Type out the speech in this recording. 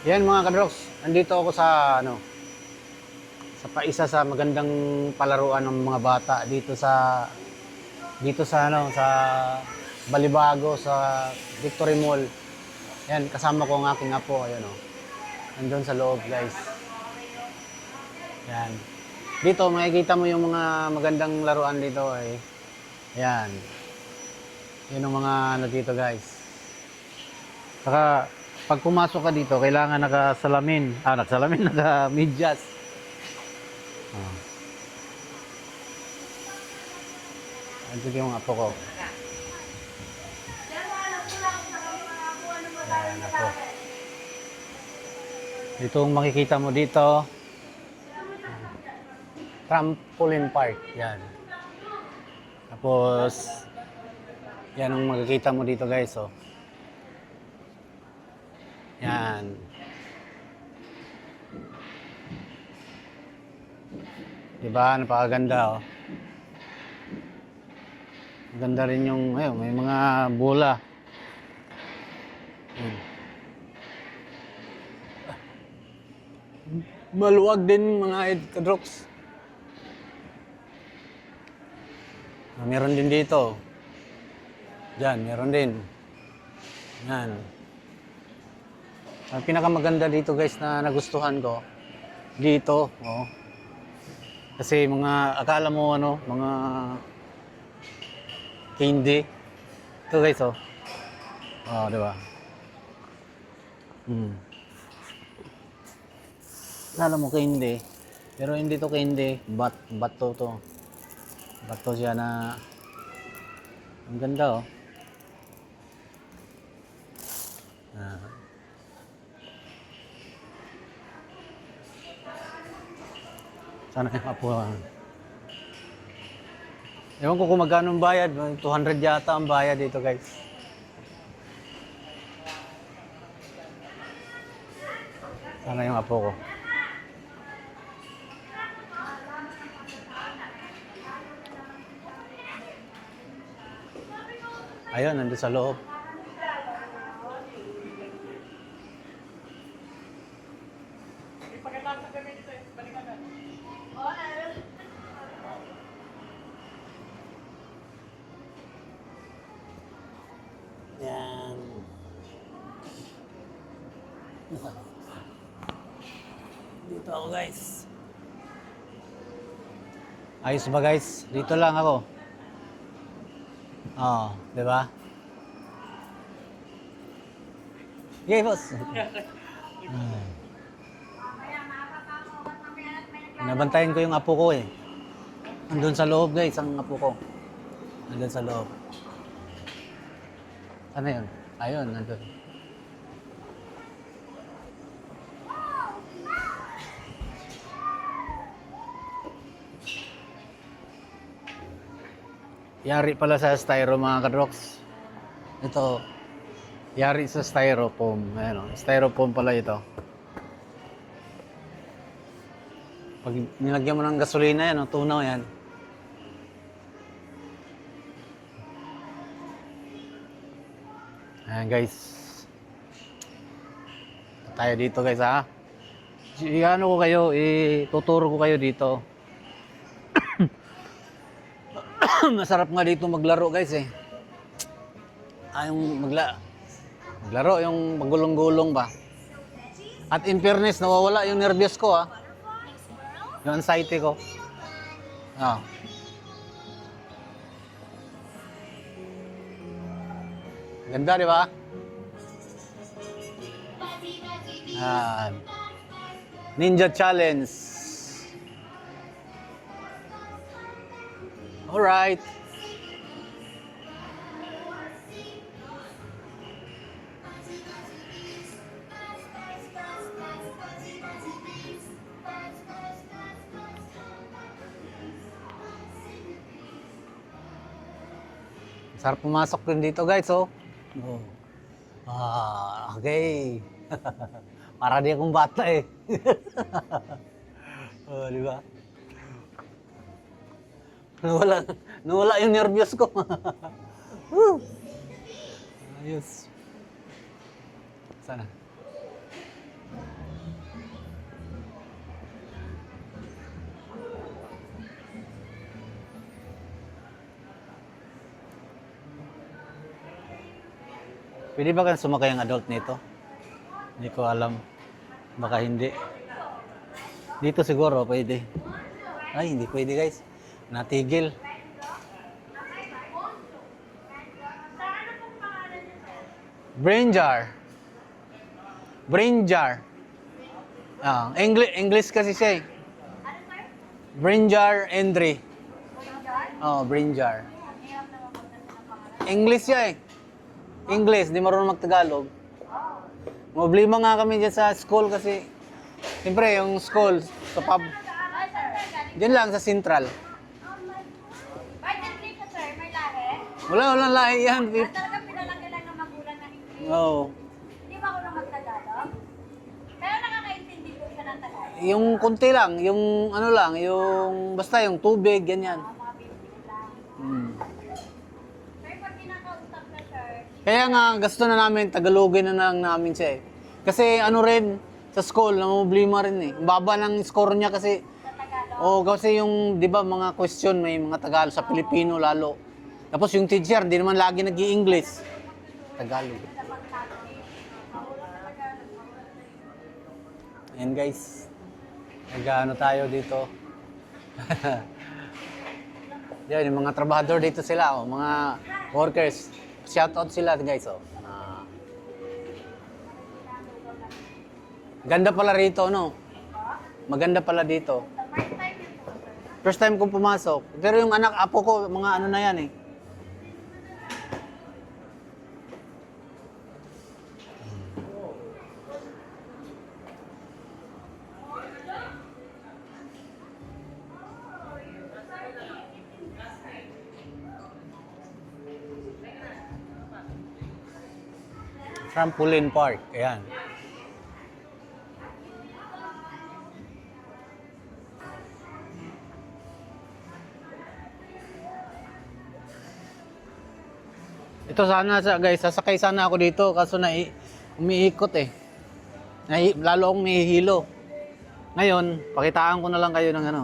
Yan mga kadroks, nandito ako sa sa paisa sa magandang palaruan ng mga bata dito sa Balibago sa Victory Mall. Yan, kasama ko ang aking apo, ayun oh. Nandun sa loob, guys. Yan. Dito makikita mo yung mga magandang laruan dito eh. Yan. Yun ang mga ano dito, guys. Saka pag pumasok ka dito, kailangan nakasalamin. Nakasalamin, naka-medyas. Oh. Ito yung apo ko. Ayan, apo. Itong makikita mo dito, trampoline park. Yan. Tapos, yan ang makikita mo dito, guys. Oh. Yan. Diba? Napakaganda, oh. Ganda rin yung, ayun, may mga bola. Maluwag din mga kadroks. Meron din dito. Diyan, meron din. Yan. Ang pinakamaganda dito, guys, na nagustuhan ko dito, oh. Kasi mga akala mo mga candy. Ito, guys, oh. Oh, 'di ba? Akala mo candy, pero hindi to candy, bato to. Bato siya na ang ganda, oh. Sana yung apo. Ewan ko kung magkano ang bayad. 200 yata ang bayad dito, guys. Sana yung apo ko. Ayun, nandun sa loob. Yan. Dito ako, guys. Ayos ba, guys? Dito lang ako. Oh, di ba? Okay, boss. Nabantayan ko yung apo ko eh. Nandun sa loob, guys, ang apo ko. Nandun sa loob. Ano yun? Ayun, nandun. Yari pala sa styro, mga kadroks. Ito, yari sa styrofoam. Ayan, oh. Styrofoam pala ito. Pag nilagyan mo ng gasolina yan, oh, tunaw yan. Ayan, guys. Tayo dito, guys, ha. Ano ko kayo, tuturo ko kayo dito. Masarap nga dito maglaro, guys, eh. Yung maglaro, yung magulong-gulong ba. At in fairness, nawawala yung nervyos ko, ha. Yung anxiety ko. Oh. Ganda, di ba? Ninja Challenge. Alright. Sarap pumasok din dito, guys, oh. Oh. Okay. Para di akong bata eh. Oh, di ba? Nawala yung nervyos ko. Ayos. Sana. Pwede ba kang sumakay ang adult nito? Hindi ko alam. Baka hindi. Dito siguro pwede. Ay, hindi pwede guys. Natigil. Brain jar. Brain jar. Ah, English kasi siya eh. Brain jar entry. Oh, brain jar. English siya eh. English, di marunong mag-Tagalog. Problema nga kami dyan sa school kasi siyempre yung school sa pub. Diyan lang sa Central. Walang lahi yan. Talagang pinalaki lang ng magulang ng English. Oo. Hindi ba ako nang mag-Tagalog? Pero nakakaintindi ko siya ng Tagalog. Yung kunti lang, yung ano lang, yung basta yung tubig, ganyan. Mga bibig lang. Hmm. Pero pag kinakausap na, sir, Kaya nga, gusto na namin, Tagalogin na lang namin siya eh. Kasi ano rin, sa school, namumblima rin eh. Ang baba ng score niya kasi, sa Tagalog. kasi yung, di ba, mga question, may mga Tagalog, sa Pilipino lalo. Tapos yung teacher, di naman lagi nag-i-English. Tagalog. Sa pag-practice. Mahulog na Tagalog. Ayan guys, nag-ano tayo dito. Yan, yung mga trabahador dito sila, mga workers. Shoutout sila guys. Ganda pala rito, no? Maganda pala dito. Sa first time yun po, sir. First time kong pumasok. Pero yung anak, apo ko, mga ano na yan eh. Trampoline Park, ayan. Ito sana guys, sasakay sana ako dito kaso umiikot eh. Lalo akong nahihilo. Ngayon, pakitaan ko na lang kayo ng ano.